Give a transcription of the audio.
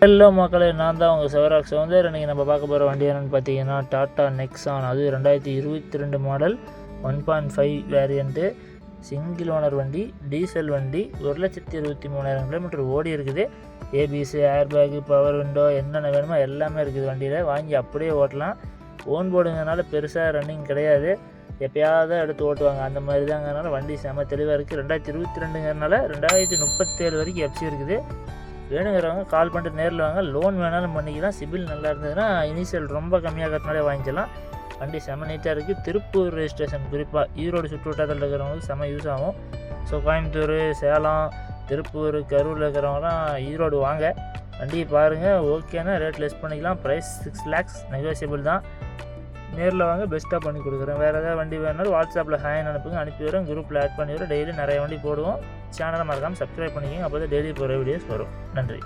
Hello மக்களே, நான் தான் உங்கள் சிவராக் சௌந்தர். இன்றைக்கி நம்ம பார்க்க போகிற வண்டி என்னென்னு பார்த்தீங்கன்னா டாட்டா நெக்ஸான். அது 2022 மாடல் 1.5 வேரியண்ட்டு, சிங்கிள் ஓனர் வண்டி, டீசல் வண்டி, 1,23,000 கிலோமீட்டர் ஓடி இருக்குது. ABS, air bag, power window என்னென்ன வேணுமோ எல்லாமே இருக்குது வண்டியில். வாங்கி அப்படியே ஓட்டலாம். ஓன் போர்டுங்கிறதுனால பெருசாக ரன்னிங் கிடையாது, எப்போயாவது எடுத்து ஓட்டுவாங்க அந்த மாதிரி தாங்கிறதுனால வண்டி செம தெளிவாக இருக்குது. 2022ங்கிறதுனால 2037 வரைக்கும் எஃப்சி இருக்குது. வேணுங்கிறவங்க கால் பண்ணிட்டு நேரில் வாங்க. லோன் வேணாலும் பண்ணிக்கலாம். சிபில் நல்லா இருந்ததுன்னா இனிஷியல் ரொம்ப கம்மியாக கட்டினாலே வாங்கிக்கலாம். வண்டி செம நீட்டாக இருக்குது. திருப்பூர் ரெஜிஸ்ட்ரேஷன், குறிப்பாக ஈரோடு சுற்று வட்டாரத்தில் இருக்கிறவங்களுக்கு செம யூஸ் ஆகும். ஸோ கோயம்புத்தூர், சேலம், திருப்பூர், கரூரில் இருக்கிறவங்களாம் ஈரோடு வாங்க, வண்டியை பாருங்கள். ஓகேனா ரேட் லெஸ் பண்ணிக்கலாம். ப்ரைஸ் 6 lakhs நெகோசியபிள் தான். நேரில் வாங்க, பெஸ்ட்டாக பண்ணி கொடுக்குறேன். வேறு ஏதாவது வண்டி வேணாலும் வாட்ஸ்அப்பில் ஹேன் அனுப்புங்க, அனுப்பி வரேன். குரூப்பில் ஆட் பண்ணி வரேன். டெய்லி நிறைய வண்டி போடுவோம். சேனலை மறக்காமல் சப்ஸ்கிரைப் பண்ணிக்கோங்க, அப்போ தான் டெய்லி போகிற வீடியோஸ் வரும். நன்றி.